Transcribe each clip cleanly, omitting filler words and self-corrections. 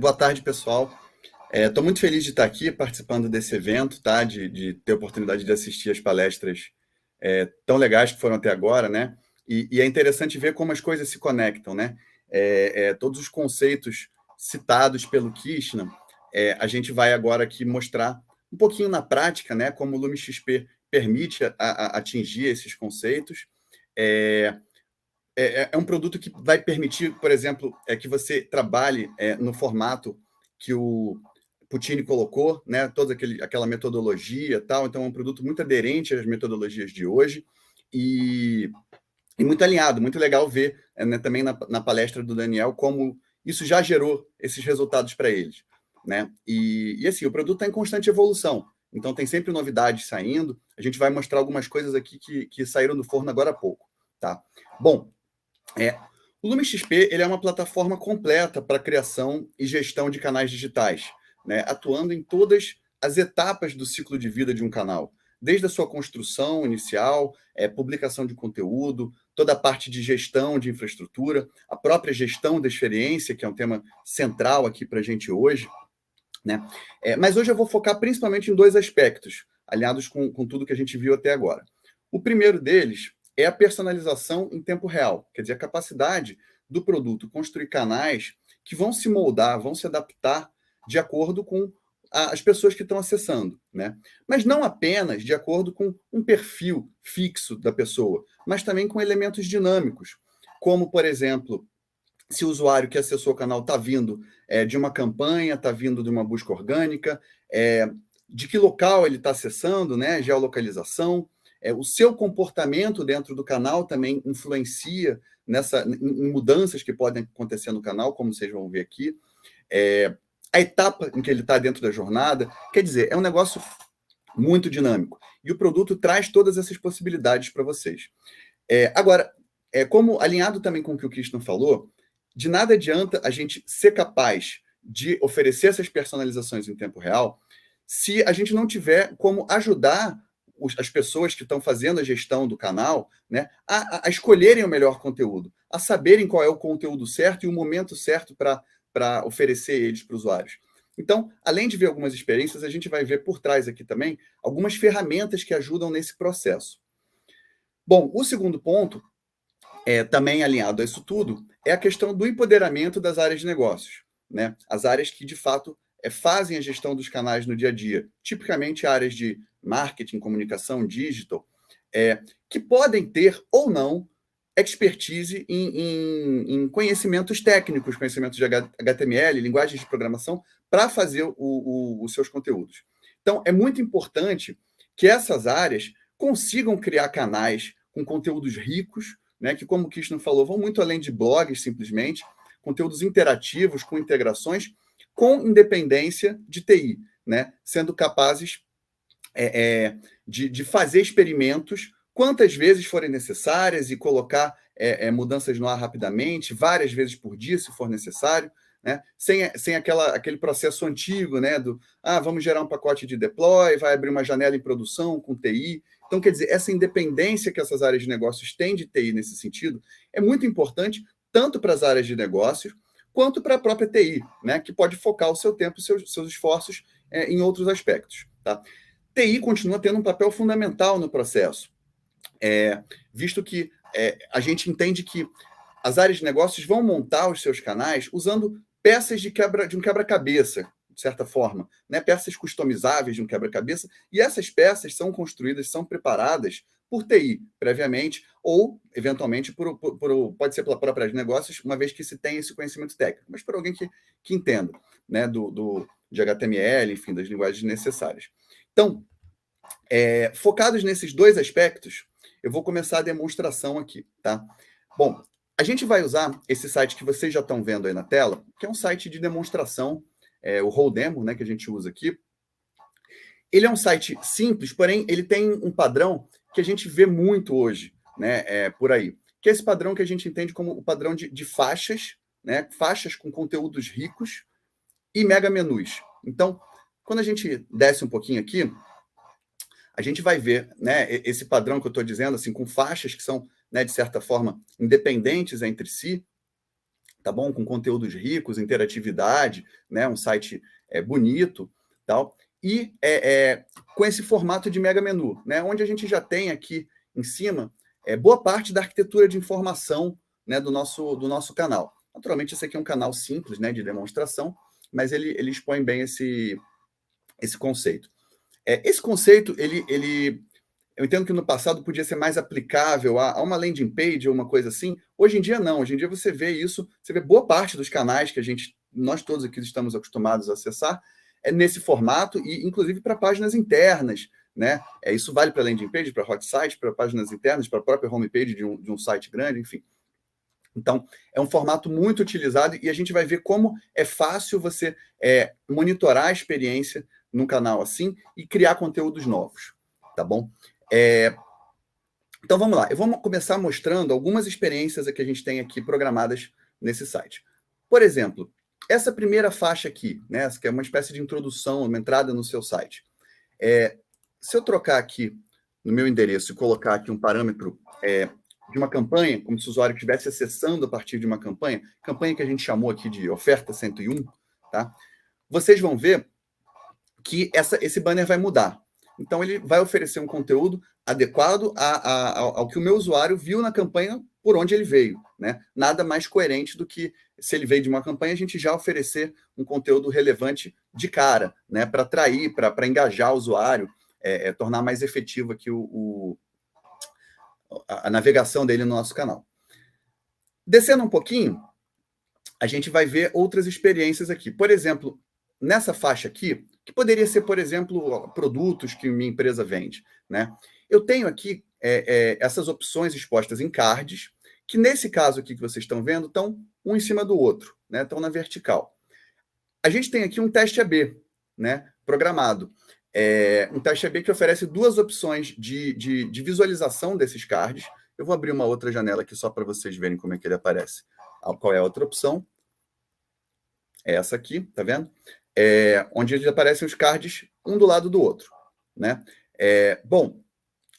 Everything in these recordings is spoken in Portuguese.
Boa tarde, pessoal. Estou muito feliz de estar aqui participando desse evento, tá? De ter a oportunidade de assistir as palestras tão legais que foram até agora, né? E é interessante ver como as coisas se conectam, né? Todos os conceitos citados pelo Krishna, a gente vai agora aqui mostrar um pouquinho na prática, né? Como o LumiXP permite atingir esses conceitos. É, é um produto que vai permitir, por exemplo, que você trabalhe no formato que o Puccini colocou, né? Toda aquela metodologia e tal. Então, é um produto muito aderente às metodologias de hoje e, e muito alinhado. Muito legal ver né, também na palestra do Daniel como isso já gerou esses resultados para eles, né? E assim, o produto está em constante evolução. Então, tem sempre novidades saindo. A gente vai mostrar algumas coisas aqui que saíram do forno agora há pouco, tá? Bom, o LumiXP ele é uma plataforma completa para criação e gestão de canais digitais, né, atuando em todas as etapas do ciclo de vida de um canal, desde a sua construção inicial, publicação de conteúdo, toda a parte de gestão de infraestrutura, a própria gestão da experiência, que é um tema central aqui para a gente hoje, né? Mas hoje eu vou focar principalmente em dois aspectos, alinhados com tudo que a gente viu até agora. O primeiro deles é a personalização em tempo real, quer dizer, a capacidade do produto construir canais que vão se moldar, vão se adaptar de acordo com as pessoas que estão acessando, né? Mas não apenas de acordo com um perfil fixo da pessoa, mas também com elementos dinâmicos, como, por exemplo, se o usuário que acessou o canal está vindo de uma campanha, está vindo de uma busca orgânica, de que local ele está acessando, né? Geolocalização. O seu comportamento dentro do canal também influencia em mudanças que podem acontecer no canal, como vocês vão ver aqui. A etapa em que ele está dentro da jornada. Quer dizer, é um negócio muito dinâmico. E o produto traz todas essas possibilidades para vocês. Agora, como alinhado também com o que o Krishna falou, de nada adianta a gente ser capaz de oferecer essas personalizações em tempo real se a gente não tiver como ajudar as pessoas que estão fazendo a gestão do canal, né, a escolherem o melhor conteúdo, a saberem qual é o conteúdo certo e o momento certo para oferecer eles para os usuários. Então, além de ver algumas experiências, a gente vai ver por trás aqui também algumas ferramentas que ajudam nesse processo. Bom, o segundo ponto também alinhado a isso tudo, é a questão do empoderamento das áreas de negócios, né? As áreas que, de fato, fazem a gestão dos canais no dia a dia, tipicamente áreas de marketing, comunicação, digital, que podem ter ou não expertise em conhecimentos técnicos, conhecimentos de HTML, linguagens de programação, para fazer os seus conteúdos. Então, é muito importante que essas áreas consigam criar canais com conteúdos ricos, né, que, como o Krishna falou, vão muito além de blogs, simplesmente, conteúdos interativos, com integrações, com independência de TI, né, sendo capazes de fazer experimentos quantas vezes forem necessárias e colocar mudanças no ar rapidamente, várias vezes por dia, se for necessário, né, sem aquele processo antigo, né, vamos gerar um pacote de deploy, vai abrir uma janela em produção com TI. Então, quer dizer, essa independência que essas áreas de negócios têm de TI nesse sentido é muito importante, tanto para as áreas de negócios, quanto para a própria TI, né, que pode focar o seu tempo e seus esforços em outros aspectos. Tá? TI continua tendo um papel fundamental no processo, visto que a gente entende que as áreas de negócios vão montar os seus canais usando peças de um quebra-cabeça, de certa forma, né? Peças customizáveis de um quebra-cabeça, e essas peças são construídas, são preparadas por TI, previamente, ou, eventualmente, pode ser pela própria área de negócios, uma vez que se tem esse conhecimento técnico, mas por alguém que entenda, né? De HTML, enfim, das linguagens necessárias. Então, focados nesses dois aspectos, eu vou começar a demonstração aqui, tá? Bom, a gente vai usar esse site que vocês já estão vendo aí na tela, que é um site de demonstração, o Roldemo, né, que a gente usa aqui. Ele é um site simples, porém ele tem um padrão que a gente vê muito hoje, né, por aí, que é esse padrão que a gente entende como o padrão de faixas, né, faixas com conteúdos ricos e mega menus. Então, quando a gente desce um pouquinho aqui, a gente vai ver, né, esse padrão que eu estou dizendo, assim, com faixas que são, né, de certa forma, independentes entre si, tá bom? Com conteúdos ricos, interatividade, né? Um site bonito, tal. E com esse formato de mega menu, né? Onde a gente já tem aqui em cima boa parte da arquitetura de informação, né? Do nosso canal. Naturalmente, esse aqui é um canal simples, né? De demonstração, mas ele expõe bem esse conceito. Esse conceito, eu entendo que no passado podia ser mais aplicável a uma landing page ou uma coisa assim. Hoje em dia, não. Hoje em dia você vê isso, você vê boa parte dos canais que nós todos aqui estamos acostumados a acessar, nesse formato, e inclusive para páginas internas, né? Isso vale para landing page, para hot site, para páginas internas, para a própria homepage de um site grande, enfim. Então, é um formato muito utilizado e a gente vai ver como é fácil você monitorar a experiência num canal assim e criar conteúdos novos, tá bom? Então, vamos lá. Eu vou começar mostrando algumas experiências que a gente tem aqui programadas nesse site. Por exemplo, essa primeira faixa aqui, né, que é uma espécie de introdução, uma entrada no seu site. Se eu trocar aqui no meu endereço e colocar aqui um parâmetro de uma campanha, como se o usuário estivesse acessando a partir de uma campanha que a gente chamou aqui de oferta 101, tá? Vocês vão ver que esse banner vai mudar. Então, ele vai oferecer um conteúdo adequado ao que o meu usuário viu na campanha por onde ele veio, né? Nada mais coerente do que, se ele veio de uma campanha, a gente já oferecer um conteúdo relevante de cara, né? Para atrair, para engajar o usuário, tornar mais efetivo aqui a navegação dele no nosso canal. Descendo um pouquinho, a gente vai ver outras experiências aqui. Por exemplo, nessa faixa aqui, que poderia ser, por exemplo, produtos que minha empresa vende, né? Eu tenho aqui essas opções expostas em cards, que nesse caso aqui que vocês estão vendo, estão um em cima do outro, né? Estão na vertical. A gente tem aqui um teste AB, né? Programado. Um teste AB que oferece duas opções de visualização desses cards. Eu vou abrir uma outra janela aqui só para vocês verem como é que ele aparece. Qual é a outra opção? É essa aqui, tá vendo? Onde eles aparecem os cards um do lado do outro, né? Bom,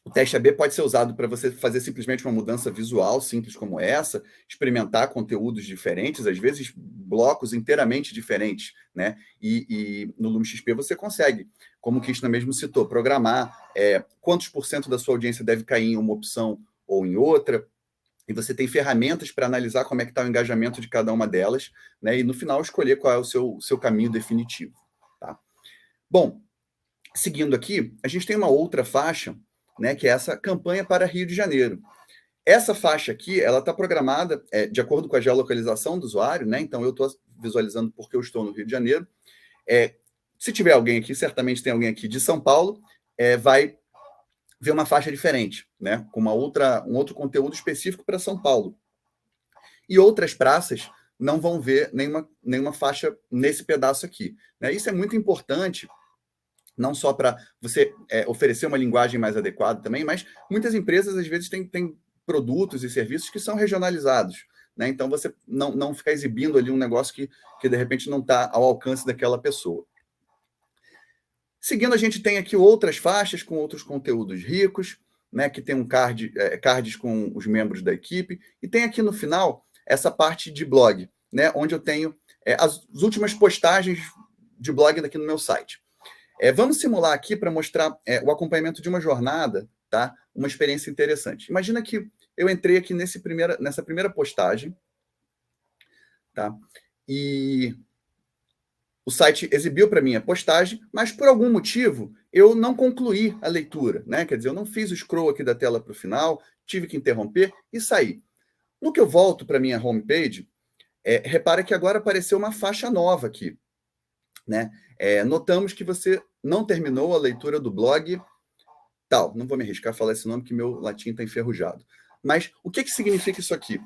o teste AB pode ser usado para você fazer simplesmente uma mudança visual simples como essa, experimentar conteúdos diferentes, às vezes blocos inteiramente diferentes, né? E no Lume XP você consegue, como o Krishna mesmo citou, programar quantos % da sua audiência deve cair em uma opção ou em outra, e você tem ferramentas para analisar como é que está o engajamento de cada uma delas, né? E no final escolher qual é o seu caminho definitivo, tá? Bom, seguindo aqui, a gente tem uma outra faixa, né, que é essa campanha para Rio de Janeiro. Essa faixa aqui, ela está programada de acordo com a geolocalização do usuário, né? Então eu estou visualizando porque eu estou no Rio de Janeiro. Se tiver alguém aqui, certamente tem alguém aqui de São Paulo, vai ver uma faixa diferente, né? Com um outro conteúdo específico para São Paulo. E outras praças não vão ver nenhuma faixa nesse pedaço aqui, né? Isso é muito importante, não só para você oferecer uma linguagem mais adequada também, mas muitas empresas, às vezes, têm produtos e serviços que são regionalizados, né? Então, você não ficar exibindo ali um negócio que de repente, não está ao alcance daquela pessoa. Seguindo, a gente tem aqui outras faixas com outros conteúdos ricos, né, que tem cards com os membros da equipe, e tem aqui no final essa parte de blog, né, onde eu tenho as últimas postagens de blog aqui no meu site. Vamos simular aqui para mostrar o acompanhamento de uma jornada, tá? Uma experiência interessante. Imagina que eu entrei aqui nessa primeira postagem, tá? E o site exibiu para mim a postagem, mas por algum motivo eu não concluí a leitura, né? Quer dizer, eu não fiz o scroll aqui da tela para o final, tive que interromper e sair. No que eu volto para a minha homepage, repara que agora apareceu uma faixa nova aqui, né? Notamos que você não terminou a leitura do blog tal. Não vou me arriscar a falar esse nome, que meu latim está enferrujado. Mas o que significa isso aqui?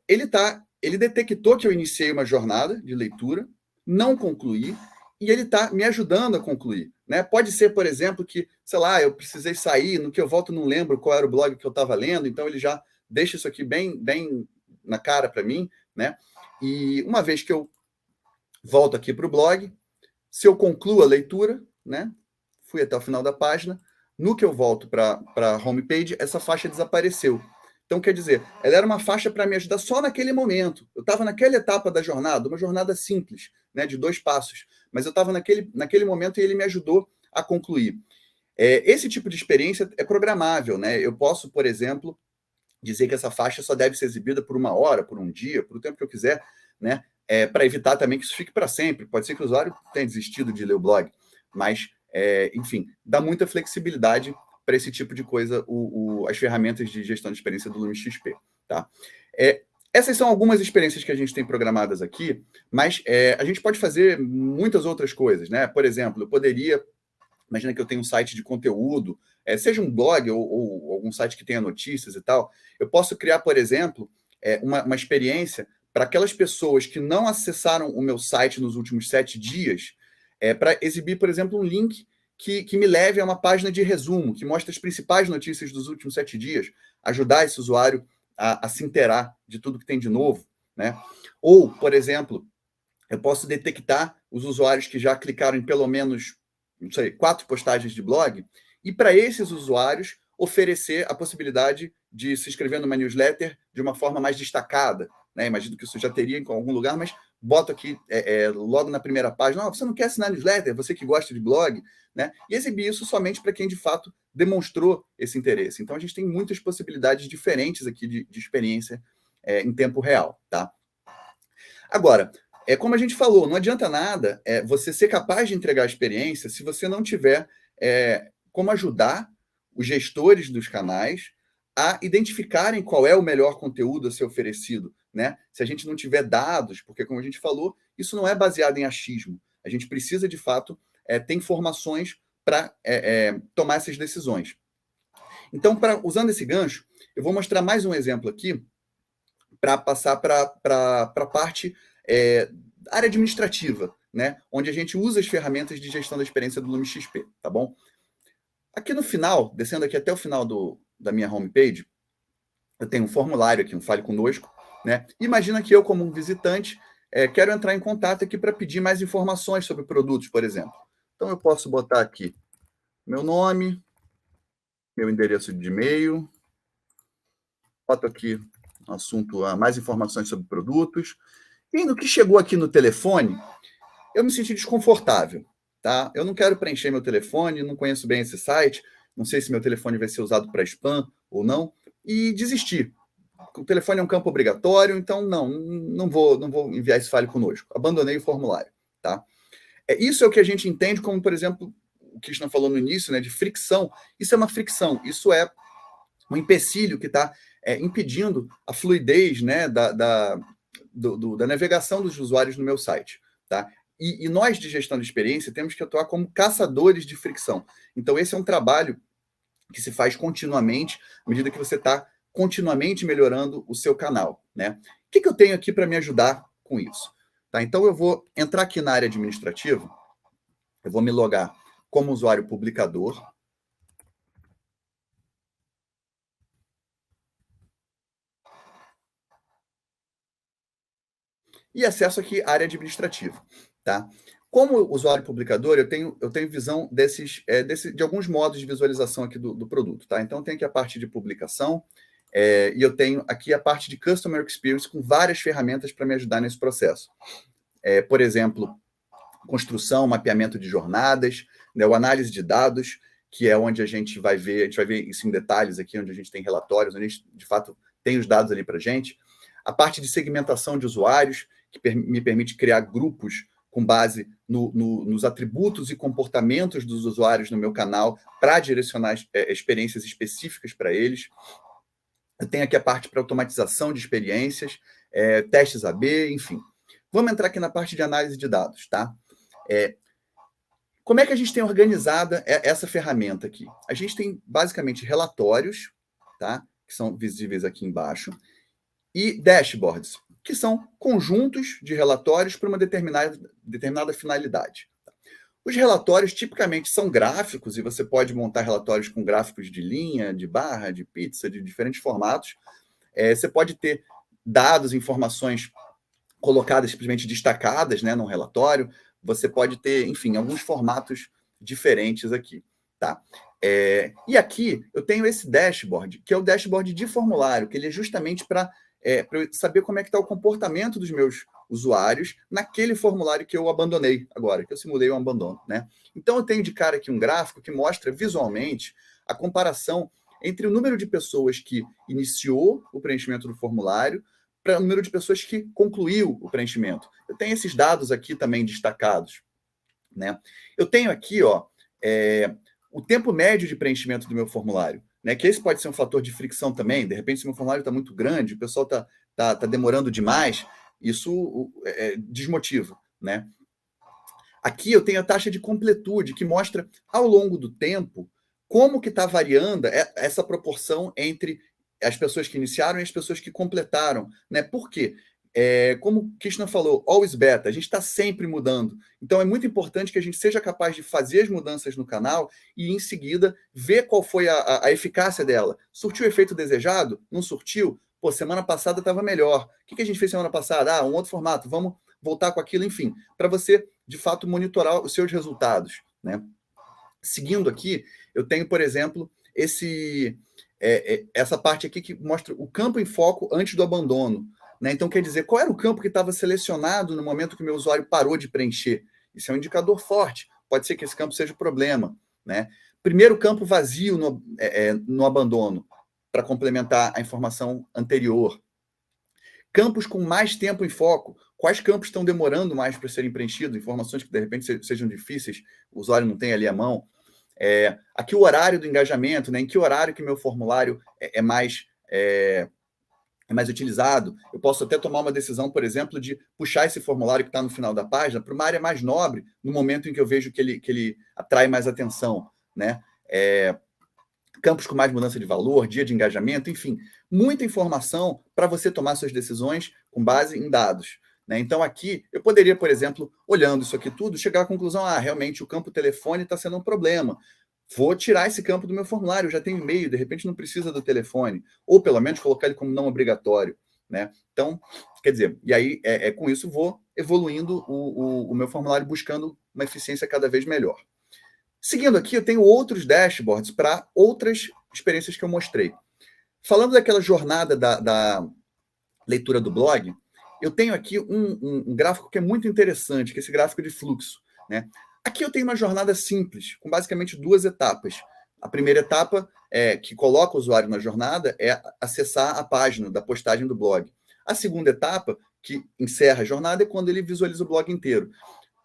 Ele detectou que eu iniciei uma jornada de leitura, não concluí, e ele está me ajudando a concluir, né? Pode ser, por exemplo, que, sei lá, eu precisei sair, no que eu volto não lembro qual era o blog que eu estava lendo, então ele já deixa isso aqui bem na cara para mim, né? E uma vez que eu volto aqui para o blog, se eu concluo a leitura, né? Fui até o final da página, no que eu volto para a homepage, essa faixa desapareceu. Então, quer dizer, ela era uma faixa para me ajudar só naquele momento. Eu estava naquela etapa da jornada, uma jornada simples, né, de 2 passos, mas eu estava naquele momento e ele me ajudou a concluir. Esse tipo de experiência é programável, né? Eu posso, por exemplo, dizer que essa faixa só deve ser exibida por 1 hora, por um dia, por o tempo que eu quiser, né? Para evitar também que isso fique para sempre. Pode ser que o usuário tenha desistido de ler o blog, mas, enfim, dá muita flexibilidade para esse tipo de coisa as ferramentas de gestão de experiência do Lume XP. Tá? Essas são algumas experiências que a gente tem programadas aqui, mas a gente pode fazer muitas outras coisas. Né? Por exemplo, eu poderia... Imagina que eu tenho um site de conteúdo, seja um blog ou algum site que tenha notícias e tal. Eu posso criar, por exemplo, uma experiência para aquelas pessoas que não acessaram o meu site nos últimos 7 dias, para exibir, por exemplo, um link que me leve a uma página de resumo, que mostra as principais notícias dos últimos 7 dias, ajudar esse usuário a se inteirar de tudo que tem de novo. Né? Ou, por exemplo, eu posso detectar os usuários que já clicaram em pelo menos, não sei, 4 postagens de blog, e para esses usuários oferecer a possibilidade de se inscrever numa newsletter de uma forma mais destacada. Né? Imagino que isso já teria em algum lugar, mas boto aqui logo na primeira página, você não quer assinar newsletter, você que gosta de blog, né? E exibir isso somente para quem de fato demonstrou esse interesse. Então a gente tem muitas possibilidades diferentes aqui de experiência em tempo real. Tá? Agora, como a gente falou, não adianta nada você ser capaz de entregar a experiência se você não tiver como ajudar os gestores dos canais a identificarem qual é o melhor conteúdo a ser oferecido. Né? Se a gente não tiver dados, porque, como a gente falou, isso não é baseado em achismo. A gente precisa, de fato, ter informações para tomar essas decisões. Então, usando esse gancho, eu vou mostrar mais um exemplo aqui para passar para a parte área administrativa, né? Onde a gente usa as ferramentas de gestão da experiência do Lume XP, tá bom? Aqui no final, descendo aqui até o final da minha homepage, eu tenho um formulário aqui, um Fale Conosco, né? Imagina que eu, como um visitante, quero entrar em contato aqui para pedir mais informações sobre produtos, por exemplo. Então, eu posso botar aqui meu nome, meu endereço de e-mail, boto aqui no assunto mais informações sobre produtos. E no que chegou aqui no telefone, eu me senti desconfortável. Tá? Eu não quero preencher meu telefone, não conheço bem esse site, não sei se meu telefone vai ser usado para spam ou não, e desisti. O telefone é um campo obrigatório, então não vou enviar esse Fale Conosco. Abandonei o formulário. Tá? Isso é o que a gente entende como, por exemplo, o que a gente falou no início, né, de fricção. Isso é uma fricção, isso é um empecilho que está impedindo a fluidez, né, da navegação dos usuários no meu site. Tá? E nós, de gestão de experiência, temos que atuar como caçadores de fricção. Então, esse é um trabalho que se faz continuamente, à medida que você está continuamente melhorando o seu canal. Né? O que eu tenho aqui para me ajudar com isso? Tá? Então, eu vou entrar aqui na área administrativa, eu vou me logar como usuário publicador. E acesso aqui à área administrativa. Tá? Como usuário publicador, eu tenho visão de alguns modos de visualização aqui do produto. Tá? Então, eu tenho aqui a parte de publicação, e eu tenho aqui a parte de Customer Experience com várias ferramentas para me ajudar nesse processo. Por exemplo, construção, mapeamento de jornadas, né, o análise de dados, que é onde a gente vai ver isso em detalhes aqui, onde a gente tem relatórios, onde a gente, de fato, tem os dados ali para a gente. A parte de segmentação de usuários, que me permite criar grupos com base nos atributos e comportamentos dos usuários no meu canal para direcionar experiências específicas para eles. Eu tenho aqui a parte para automatização de experiências, testes AB, enfim. Vamos entrar aqui na parte de análise de dados, tá? Como é que a gente tem organizada essa ferramenta aqui? A gente tem, basicamente, relatórios, tá? Que são visíveis aqui embaixo, e dashboards, que são conjuntos de relatórios para uma determinada finalidade. Os relatórios tipicamente são gráficos, e você pode montar relatórios com gráficos de linha, de barra, de pizza, de diferentes formatos. Você pode ter dados, informações colocadas simplesmente destacadas, né, num relatório. Você pode ter, enfim, alguns formatos diferentes aqui. Tá? E aqui eu tenho esse dashboard, que é o dashboard de formulário, que ele é justamente para eu saber como é que está o comportamento dos meus usuários naquele formulário que eu abandonei agora, que eu simulei um abandono, né? Então eu tenho de cara aqui um gráfico que mostra visualmente a comparação entre o número de pessoas que iniciou o preenchimento do formulário para o número de pessoas que concluiu o preenchimento. Eu tenho esses dados aqui também destacados, né? Eu tenho aqui, ó, o tempo médio de preenchimento do meu formulário, né? Que esse pode ser um fator de fricção também. De repente, se meu formulário está muito grande, o pessoal tá demorando demais, isso desmotiva, né? Aqui eu tenho a taxa de completude, que mostra, ao longo do tempo, como que está variando essa proporção entre as pessoas que iniciaram e as pessoas que completaram, né? Por quê? Como o Krishna falou, always beta, a gente está sempre mudando. Então é muito importante que a gente seja capaz de fazer as mudanças no canal e, em seguida, ver qual foi a eficácia dela. Surtiu o efeito desejado? Não surtiu? Pô, semana passada estava melhor. O que a gente fez semana passada? Um outro formato, vamos voltar com aquilo, enfim, para você, de fato, monitorar os seus resultados, né? Seguindo aqui, eu tenho, por exemplo, essa parte aqui que mostra o campo em foco antes do abandono, né? Então, quer dizer, qual era o campo que estava selecionado no momento que o meu usuário parou de preencher? Isso é um indicador forte. Pode ser que esse campo seja o problema, né? Primeiro campo vazio no abandono, para complementar a informação anterior. Campos com mais tempo em foco. Quais campos estão demorando mais para serem preenchidos? Informações que, de repente, sejam difíceis, o usuário não tem ali à mão. Aqui o horário do engajamento, né? Em que horário que meu formulário é mais utilizado. Eu posso até tomar uma decisão, por exemplo, de puxar esse formulário que está no final da página para uma área mais nobre, no momento em que eu vejo que ele atrai mais atenção, né? Campos com mais mudança de valor, dia de engajamento, enfim, muita informação para você tomar suas decisões com base em dados, né? Então, aqui, eu poderia, por exemplo, olhando isso aqui tudo, chegar à conclusão, realmente o campo telefone está sendo um problema. Vou tirar esse campo do meu formulário, eu já tenho e-mail, de repente não precisa do telefone, ou pelo menos colocar ele como não obrigatório, né? Então, quer dizer, e aí, com isso, vou evoluindo o meu formulário, buscando uma eficiência cada vez melhor. Seguindo aqui, eu tenho outros dashboards para outras experiências que eu mostrei. Falando daquela jornada da leitura do blog, eu tenho aqui um gráfico que é muito interessante, que é esse gráfico de fluxo, né? Aqui eu tenho uma jornada simples, com basicamente 2 etapas. A primeira etapa, que coloca o usuário na jornada, é acessar a página da postagem do blog. A segunda etapa, que encerra a jornada, é quando ele visualiza o blog inteiro.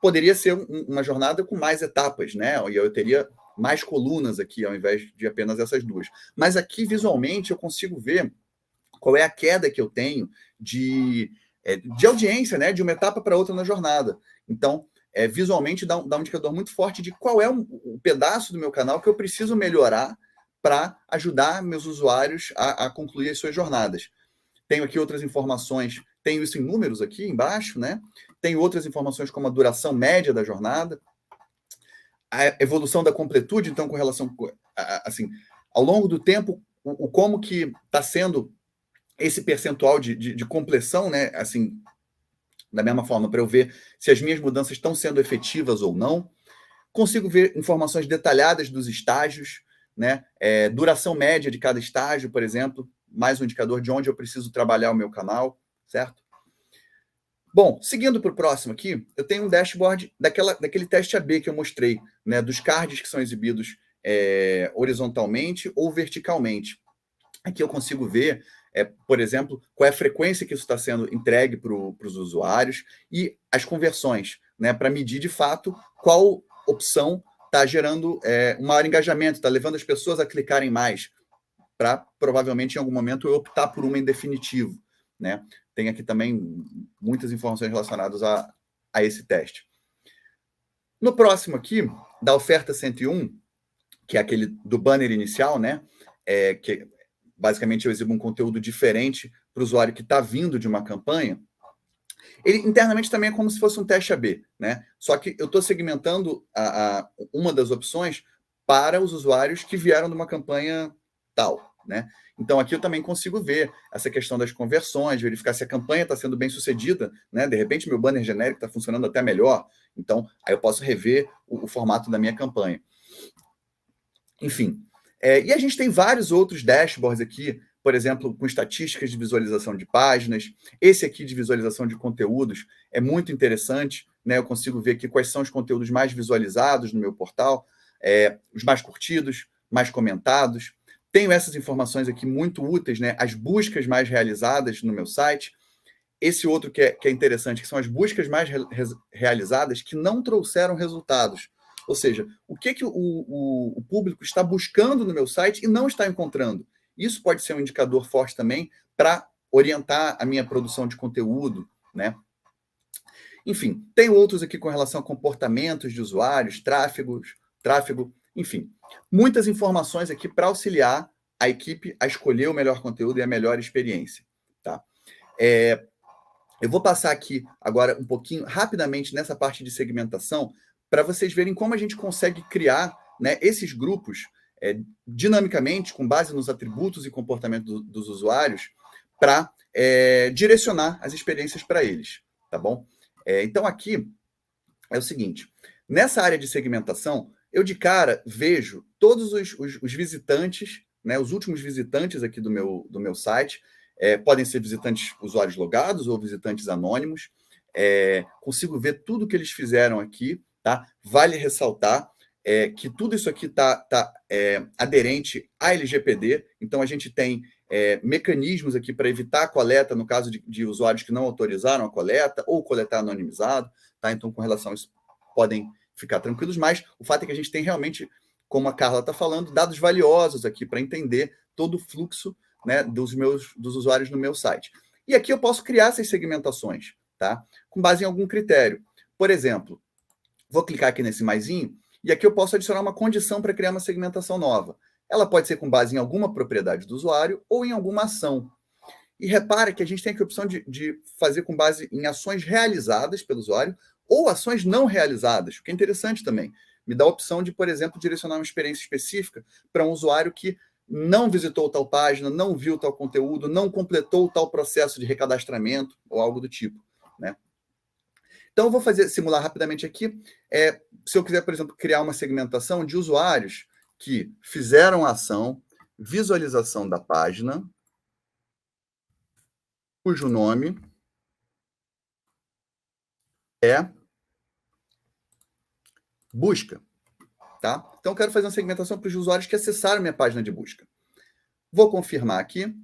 Poderia ser uma jornada com mais etapas, né? E eu teria mais colunas aqui, ao invés de apenas essas 2. Mas aqui, visualmente, eu consigo ver qual é a queda que eu tenho de audiência, né? De uma etapa para outra na jornada. Então, visualmente, dá um indicador muito forte de qual é o pedaço do meu canal que eu preciso melhorar para ajudar meus usuários a concluir as suas jornadas. Tenho aqui outras informações, tenho isso em números aqui embaixo, né? Tenho outras informações como a duração média da jornada, a evolução da completude, então, com relação, assim, ao longo do tempo, como que está sendo esse percentual de compleção, né? Assim, da mesma forma, para eu ver se as minhas mudanças estão sendo efetivas ou não. Consigo ver informações detalhadas dos estágios, né? Duração média de cada estágio, por exemplo, mais um indicador de onde eu preciso trabalhar o meu canal, certo? Bom, seguindo para o próximo aqui, eu tenho um dashboard daquele teste AB que eu mostrei, né, dos cards que são exibidos horizontalmente ou verticalmente. Aqui eu consigo ver, por exemplo, qual é a frequência que isso está sendo entregue para os usuários e as conversões, né, para medir de fato qual opção está gerando um maior engajamento, está levando as pessoas a clicarem mais, para provavelmente em algum momento eu optar por uma em definitivo, né? Tem aqui também muitas informações relacionadas a esse teste. No próximo aqui, da oferta 101, que é aquele do banner inicial, né? Que basicamente eu exibo um conteúdo diferente para o usuário que está vindo de uma campanha. Ele internamente também é como se fosse um teste AB, né? Só que eu estou segmentando uma das opções para os usuários que vieram de uma campanha tal, né? Então, aqui eu também consigo ver essa questão das conversões, verificar se a campanha está sendo bem sucedida, né? De repente, meu banner genérico está funcionando até melhor. Então, aí eu posso rever o formato da minha campanha. Enfim, e a gente tem vários outros dashboards aqui, por exemplo, com estatísticas de visualização de páginas. Esse aqui de visualização de conteúdos é muito interessante, né? Eu consigo ver aqui quais são os conteúdos mais visualizados no meu portal, os mais curtidos, mais comentados. Tenho essas informações aqui muito úteis, né? As buscas mais realizadas no meu site. Esse outro que é interessante, que são as buscas mais realizadas que não trouxeram resultados. Ou seja, o que o público está buscando no meu site e não está encontrando. Isso pode ser um indicador forte também para orientar a minha produção de conteúdo, né? Enfim, tem outros aqui com relação a comportamentos de usuários, tráfego, enfim. Muitas informações aqui para auxiliar a equipe a escolher o melhor conteúdo e a melhor experiência, tá? Eu vou passar aqui agora um pouquinho, rapidamente, nessa parte de segmentação, para vocês verem como a gente consegue criar, né, esses grupos dinamicamente, com base nos atributos e comportamento dos usuários, para direcionar as experiências para eles, tá bom? Então, aqui é o seguinte, nessa área de segmentação, eu de cara vejo todos os visitantes, né, os últimos visitantes aqui do meu site, podem ser visitantes usuários logados ou visitantes anônimos. Consigo ver tudo que eles fizeram aqui, tá? Vale ressaltar que tudo isso aqui está aderente à LGPD, então a gente tem mecanismos aqui para evitar a coleta no caso de usuários que não autorizaram a coleta ou coletar anonimizado, tá? Então, com relação a isso, podem ficar tranquilos, mas o fato é que a gente tem realmente, como a Carla está falando, dados valiosos aqui para entender todo o fluxo, né, dos usuários no meu site. E aqui eu posso criar essas segmentações, tá? Com base em algum critério. Por exemplo, vou clicar aqui nesse maisinho, e aqui eu posso adicionar uma condição para criar uma segmentação nova. Ela pode ser com base em alguma propriedade do usuário ou em alguma ação. E repara que a gente tem aqui a opção de fazer com base em ações realizadas pelo usuário ou ações não realizadas, o que é interessante também. Me dá a opção de, por exemplo, direcionar uma experiência específica para um usuário que não visitou tal página, não viu tal conteúdo, não completou tal processo de recadastramento ou algo do tipo, né? Então, eu vou simular rapidamente aqui. Se eu quiser, por exemplo, criar uma segmentação de usuários que fizeram a ação, visualização da página, cujo nome é busca, tá? Então, eu quero fazer uma segmentação para os usuários que acessaram minha página de busca. Vou confirmar aqui,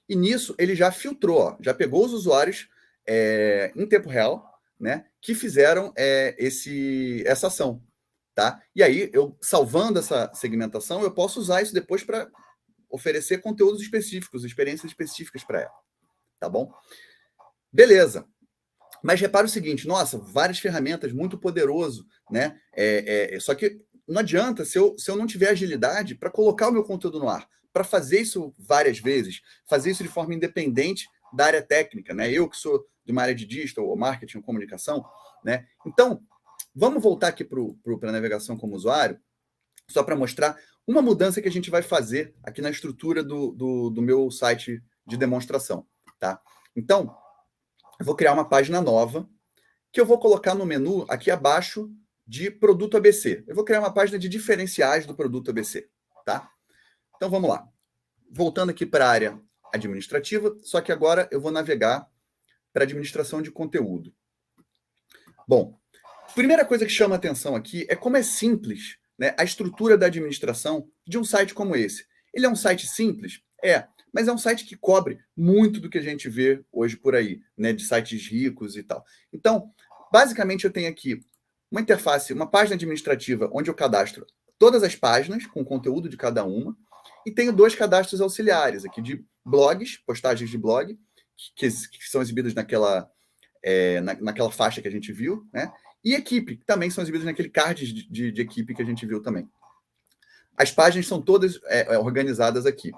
e nisso ele já filtrou, ó, já pegou os usuários em tempo real, né, que fizeram essa ação, tá? E aí, eu salvando essa segmentação, eu posso usar isso depois para oferecer conteúdos específicos, experiências específicas para ela, tá bom? Beleza. Mas repara o seguinte, nossa, várias ferramentas, muito poderoso, né? Só que não adianta se eu não tiver agilidade para colocar o meu conteúdo no ar, para fazer isso várias vezes, fazer isso de forma independente da área técnica, né? Eu que sou de uma área de digital, ou marketing, ou comunicação, né? Então, vamos voltar aqui para a navegação como usuário, só para mostrar uma mudança que a gente vai fazer aqui na estrutura do meu site de demonstração, tá? Então, eu vou criar uma página nova, que eu vou colocar no menu aqui abaixo de produto ABC. Eu vou criar uma página de diferenciais do produto ABC, tá? Então, vamos lá. Voltando aqui para a área administrativa, só que agora eu vou navegar para administração de conteúdo. Bom, a primeira coisa que chama a atenção aqui é como é simples, né, a estrutura da administração de um site como esse. Ele é um site simples? Mas é um site que cobre muito do que a gente vê hoje por aí, né, de sites ricos e tal. Então, basicamente, eu tenho aqui uma interface, uma página administrativa, onde eu cadastro todas as páginas, com o conteúdo de cada uma, e tenho 2 cadastros auxiliares aqui de blogs, postagens de blog, que são exibidas naquela faixa que a gente viu, né? E equipe, que também são exibidas naquele card de equipe que a gente viu também. As páginas são todas organizadas aqui.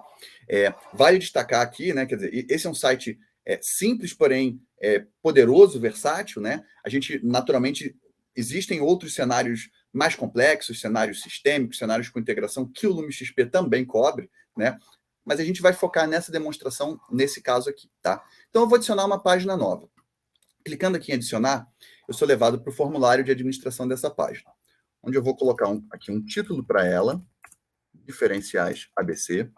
Vale destacar aqui, né? Quer dizer, esse é um site simples, porém poderoso, versátil, né? A gente, naturalmente, existem outros cenários mais complexos, cenários sistêmicos, cenários com integração, que o Lume XP também cobre, né? Mas a gente vai focar nessa demonstração, nesse caso aqui, tá? Então, eu vou adicionar uma página nova. Clicando aqui em adicionar, eu sou levado para o formulário de administração dessa página, onde eu vou colocar aqui um título para ela, diferenciais ABC.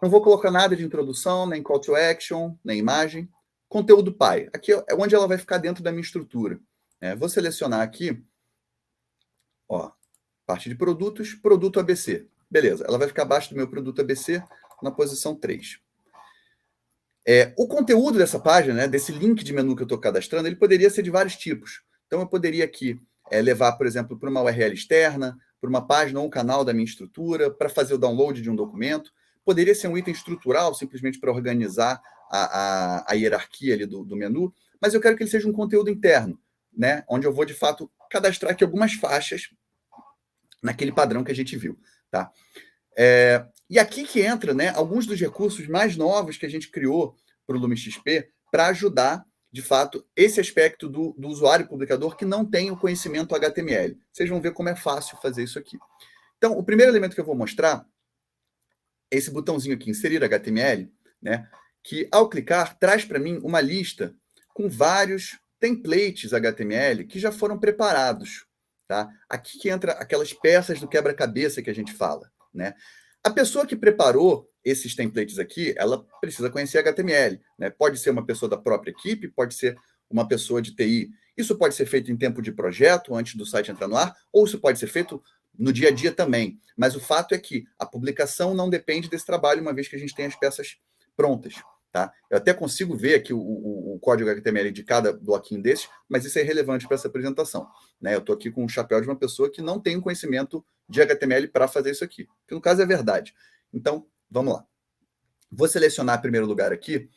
Não vou colocar nada de introdução, nem call to action, nem imagem. Conteúdo pai. Aqui é onde ela vai ficar dentro da minha estrutura. Vou selecionar aqui, ó, parte de produtos, produto ABC. Beleza, ela vai ficar abaixo do meu produto ABC, na posição 3. O conteúdo dessa página, né, desse link de menu que eu estou cadastrando, ele poderia ser de vários tipos. Então, eu poderia aqui levar, por exemplo, para uma URL externa, para uma página ou um canal da minha estrutura, para fazer o download de um documento. Poderia ser um item estrutural, simplesmente para organizar a hierarquia ali do menu, mas eu quero que ele seja um conteúdo interno, né, onde eu vou, de fato, cadastrar aqui algumas faixas naquele padrão que a gente viu. Tá? E aqui que entra, né, alguns dos recursos mais novos que a gente criou para o LumenXP para ajudar, de fato, esse aspecto do usuário publicador que não tem o conhecimento HTML. Vocês vão ver como é fácil fazer isso aqui. Então, o primeiro elemento que eu vou mostrar é esse botãozinho aqui, inserir HTML, né, que ao clicar traz para mim uma lista com vários templates HTML que já foram preparados. Tá? Aqui que entra aquelas peças do quebra-cabeça que a gente fala. Né? A pessoa que preparou esses templates aqui, ela precisa conhecer HTML. Né? Pode ser uma pessoa da própria equipe, pode ser uma pessoa de TI. Isso pode ser feito em tempo de projeto, antes do site entrar no ar, ou isso pode ser feito no dia a dia também. Mas o fato é que a publicação não depende desse trabalho, uma vez que a gente tem as peças prontas. Tá? Eu até consigo ver aqui o código HTML de cada bloquinho desses, mas isso é irrelevante para essa apresentação. Né? Eu estou aqui com o chapéu de uma pessoa que não tem um conhecimento de HTML para fazer isso aqui, que no caso é verdade. Então, vamos lá. Vou selecionar em primeiro lugar aqui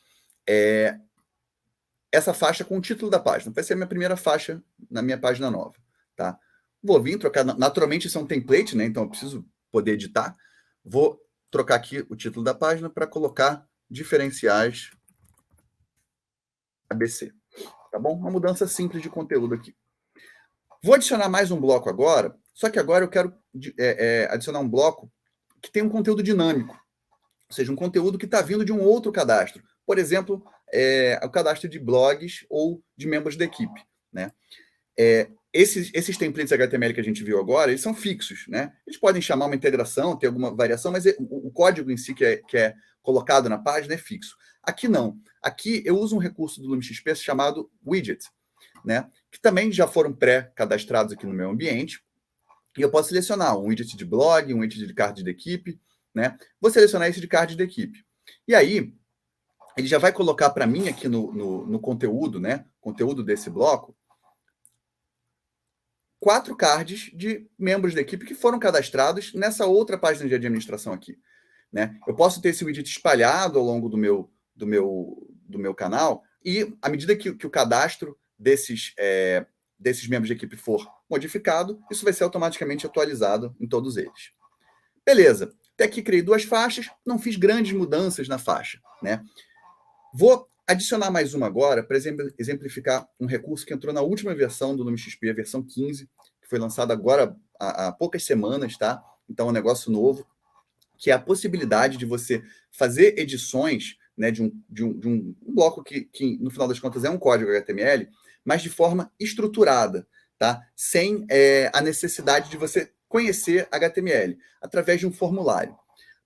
essa faixa com o título da página. Vai ser a minha primeira faixa na minha página nova. Tá? Vou vir trocar, naturalmente isso é um template, né? Então eu preciso poder editar. Vou trocar aqui o título da página para colocar diferenciais ABC. Tá bom? Uma mudança simples de conteúdo aqui. Vou adicionar mais um bloco agora, só que agora eu quero adicionar um bloco que tem um conteúdo dinâmico, ou seja, um conteúdo que está vindo de um outro cadastro. Por exemplo, o cadastro de blogs ou de membros da equipe. Né? Esses templates HTML que a gente viu agora, eles são fixos. Né? Eles podem chamar uma integração, ter alguma variação, mas o código em si que é colocado na página é fixo. Aqui não. Aqui eu uso um recurso do LumenXP chamado widget, né? Que também já foram pré-cadastrados aqui no meu ambiente. E eu posso selecionar um widget de blog, um widget de card de equipe. Né? Vou selecionar esse de card de equipe. E aí, ele já vai colocar para mim aqui no conteúdo, né? Conteúdo desse bloco, 4 cards de membros da equipe que foram cadastrados nessa outra página de administração aqui. Né? Eu posso ter esse widget espalhado ao longo do meu canal e, à medida que o cadastro desses membros de equipe for modificado, isso vai ser automaticamente atualizado em todos eles. Beleza. Até aqui criei 2 faixas, não fiz grandes mudanças na faixa. Né? Vou adicionar mais uma agora para exemplificar um recurso que entrou na última versão do LumenXP, a versão 15, que foi lançada agora há poucas semanas, tá? Então é um negócio novo, que é a possibilidade de você fazer edições, né, de um bloco que, no final das contas, é um código HTML, mas de forma estruturada, tá? Sem a necessidade de você conhecer HTML, através de um formulário.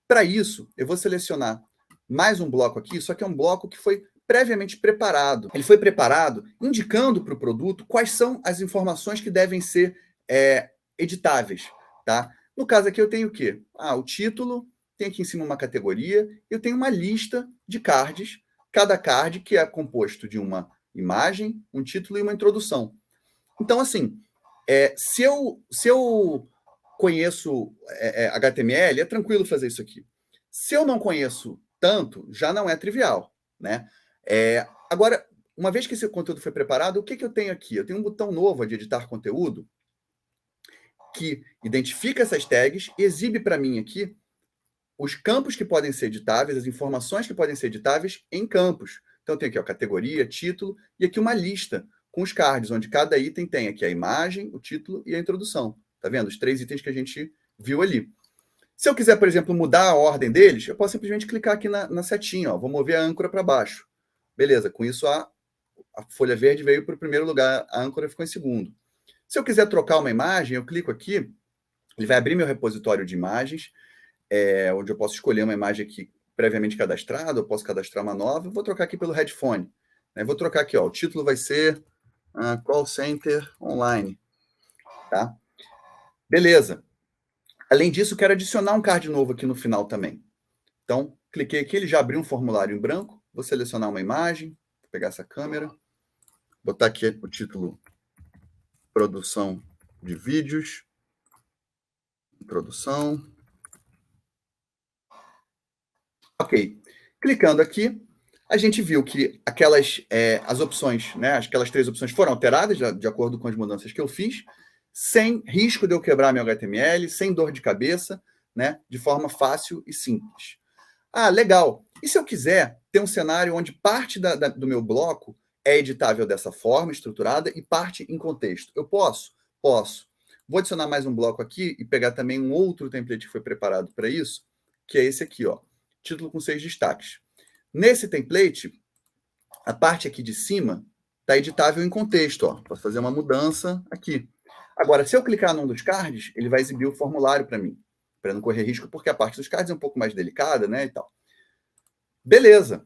Para isso, eu vou selecionar mais um bloco aqui, só que é um bloco que foi previamente preparado. Ele foi preparado indicando para o produto quais são as informações que devem ser editáveis. Tá? No caso aqui eu tenho o quê? O título, tem aqui em cima uma categoria, eu tenho uma lista de cards, cada card que é composto de uma imagem, um título e uma introdução. Então, assim, se eu conheço HTML, é tranquilo fazer isso aqui. Se eu não conheço tanto, já não é trivial. Né? Agora, uma vez que esse conteúdo foi preparado, o que eu tenho aqui? Eu tenho um botão novo de editar conteúdo que identifica essas tags e exibe para mim aqui os campos que podem ser editáveis, as informações que podem ser editáveis em campos. Então, eu tenho aqui a categoria, título, e aqui uma lista com os cards, onde cada item tem aqui a imagem, o título e a introdução. Tá vendo? Os 3 itens que a gente viu ali. Se eu quiser, por exemplo, mudar a ordem deles, eu posso simplesmente clicar aqui na setinha. Vou mover a âncora para baixo. Beleza, com isso a folha verde veio para o primeiro lugar, a âncora ficou em segundo. Se eu quiser trocar uma imagem, eu clico aqui, ele vai abrir meu repositório de imagens. onde eu posso escolher uma imagem aqui previamente cadastrada, eu posso cadastrar uma nova, eu vou trocar aqui pelo headphone. Né? Vou trocar aqui, ó, o título vai ser Call Center Online. Tá? Beleza. Além disso, quero adicionar um card novo aqui no final também. Então, cliquei aqui, ele já abriu um formulário em branco, vou selecionar uma imagem, vou pegar essa câmera, botar aqui o título Produção de Vídeos, Produção. Ok. Clicando aqui, a gente viu que as opções, né, aquelas 3 opções foram alteradas de acordo com as mudanças que eu fiz, sem risco de eu quebrar meu HTML, sem dor de cabeça, né, de forma fácil e simples. Ah, legal. E se eu quiser ter um cenário onde parte do meu bloco é editável dessa forma, estruturada, e parte em contexto? Eu posso? Posso. Vou adicionar mais um bloco aqui e pegar também um outro template que foi preparado para isso, que é esse aqui, ó. Título com 6 destaques. Nesse template, a parte aqui de cima está editável em contexto, ó. Posso fazer uma mudança aqui. Agora, se eu clicar num dos cards, ele vai exibir o formulário para mim, para não correr risco, porque a parte dos cards é um pouco mais delicada, né, e tal. Beleza.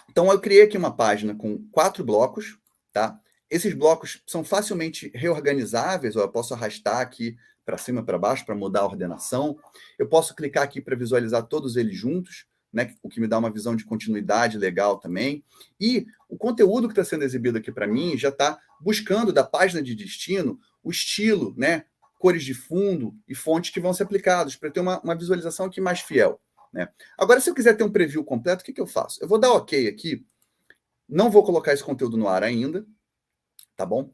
Então, eu criei aqui uma página com 4 blocos, tá? Esses blocos são facilmente reorganizáveis, ó, eu posso arrastar aqui para cima, para baixo, para mudar a ordenação. Eu posso clicar aqui para visualizar todos eles juntos, né, o que me dá uma visão de continuidade legal também. E o conteúdo que está sendo exibido aqui para mim já está buscando da página de destino o estilo, né, cores de fundo e fontes que vão ser aplicados, para ter uma visualização aqui mais fiel. Né? Agora, se eu quiser ter um preview completo, o que eu faço? Eu vou dar OK aqui, não vou colocar esse conteúdo no ar ainda, tá bom?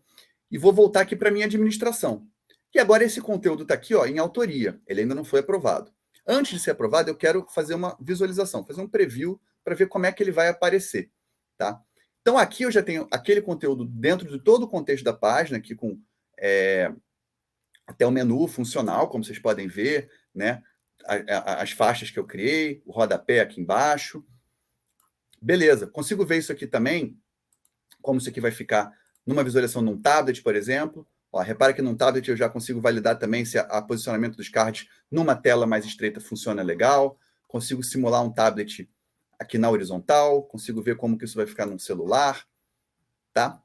E vou voltar aqui para a minha administração. E agora esse conteúdo está aqui, ó, em autoria, ele ainda não foi aprovado. Antes de ser aprovado, eu quero fazer uma visualização, fazer um preview para ver como é que ele vai aparecer. Tá? Então, aqui eu já tenho aquele conteúdo dentro de todo o contexto da página, aqui com até o menu funcional, como vocês podem ver, né? As faixas que eu criei, o rodapé aqui embaixo. Beleza, consigo ver isso aqui também, como isso aqui vai ficar numa visualização num tablet, por exemplo. Ó, repara que num tablet eu já consigo validar também se a posicionamento dos cards numa tela mais estreita funciona legal. Consigo simular um tablet aqui na horizontal, consigo ver como que isso vai ficar num celular, tá?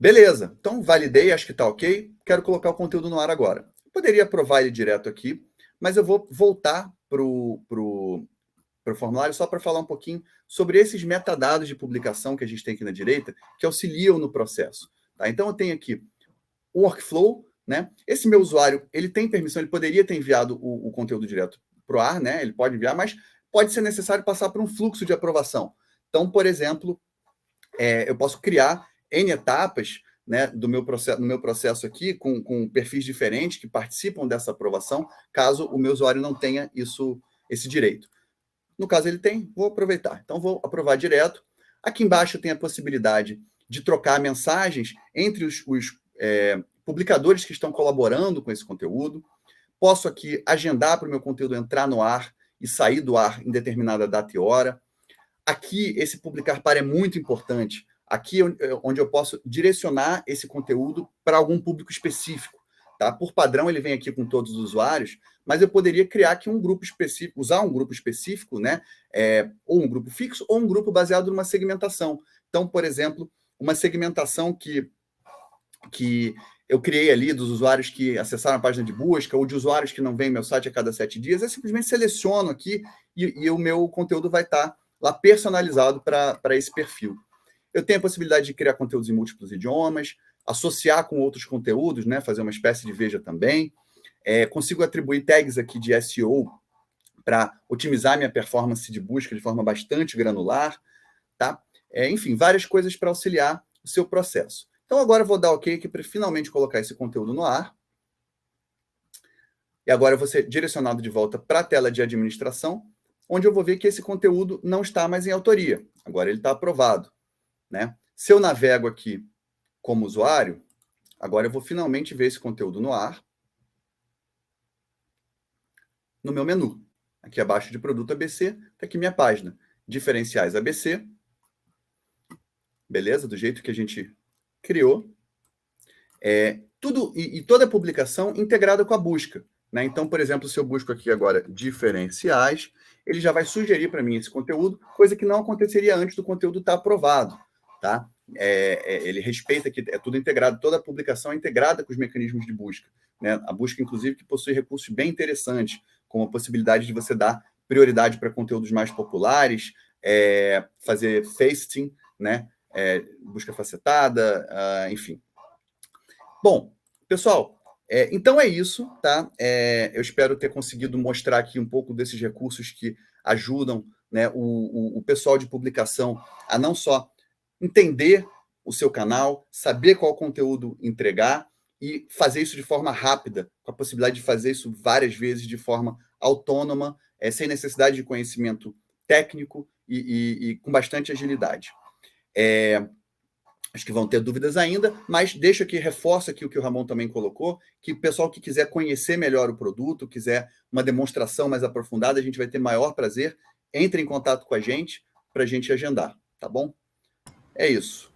Beleza, então validei, acho que está ok. Quero colocar o conteúdo no ar agora. Eu poderia aprovar ele direto aqui, mas eu vou voltar para o formulário só para falar um pouquinho sobre esses metadados de publicação que a gente tem aqui na direita, que auxiliam no processo. Tá? Então, eu tenho aqui o workflow, né? Esse meu usuário, ele tem permissão, ele poderia ter enviado o conteúdo direto para o ar, né? Ele pode enviar, mas pode ser necessário passar por um fluxo de aprovação. Então, por exemplo, eu posso criar N etapas, né, no meu processo aqui, com perfis diferentes que participam dessa aprovação, caso o meu usuário não tenha esse direito. No caso, ele tem, vou aproveitar. Então, vou aprovar direto. Aqui embaixo tem a possibilidade de trocar mensagens entre os publicadores que estão colaborando com esse conteúdo. Posso aqui agendar para o meu conteúdo entrar no ar e sair do ar em determinada data e hora. Aqui, esse publicar para é muito importante. Aqui onde eu posso direcionar esse conteúdo para algum público específico. Tá? Por padrão, ele vem aqui com todos os usuários, mas eu poderia criar aqui um grupo específico, usar um grupo específico, né? Ou um grupo fixo, ou um grupo baseado numa segmentação. Então, por exemplo, uma segmentação que eu criei ali dos usuários que acessaram a página de busca, ou de usuários que não vêm meu site a cada 7 dias, eu simplesmente seleciono aqui e o meu conteúdo vai estar lá personalizado para esse perfil. Eu tenho a possibilidade de criar conteúdos em múltiplos idiomas, associar com outros conteúdos, né? Fazer uma espécie de veja também. Consigo atribuir tags aqui de SEO para otimizar minha performance de busca de forma bastante granular, tá? Enfim, várias coisas para auxiliar o seu processo. Então, agora eu vou dar OK aqui para finalmente colocar esse conteúdo no ar. E agora eu vou ser direcionado de volta para a tela de administração, onde eu vou ver que esse conteúdo não está mais em autoria. Agora ele está aprovado. Né? Se eu navego aqui como usuário, agora eu vou finalmente ver esse conteúdo no ar, no meu menu. Aqui abaixo de produto ABC, está aqui minha página. Diferenciais ABC. Beleza? Do jeito que a gente criou. Tudo e toda a publicação integrada com a busca. né? Então, por exemplo, se eu busco aqui agora diferenciais, ele já vai sugerir para mim esse conteúdo, coisa que não aconteceria antes do conteúdo estar aprovado, tá? Ele respeita que é tudo integrado, toda a publicação é integrada com os mecanismos de busca, né? A busca, inclusive, que possui recursos bem interessantes, como a possibilidade de você dar prioridade para conteúdos mais populares, fazer faceting, né? Busca facetada, enfim. Bom, pessoal, então é isso, tá? Eu espero ter conseguido mostrar aqui um pouco desses recursos que ajudam, né, o pessoal de publicação a não só entender o seu canal, saber qual conteúdo entregar e fazer isso de forma rápida, com a possibilidade de fazer isso várias vezes de forma autônoma, sem necessidade de conhecimento técnico e com bastante agilidade. Acho que vão ter dúvidas ainda, mas deixo aqui, reforço aqui o que o Ramon também colocou, que o pessoal que quiser conhecer melhor o produto, quiser uma demonstração mais aprofundada, a gente vai ter maior prazer, entre em contato com a gente para a gente agendar, tá bom? É isso.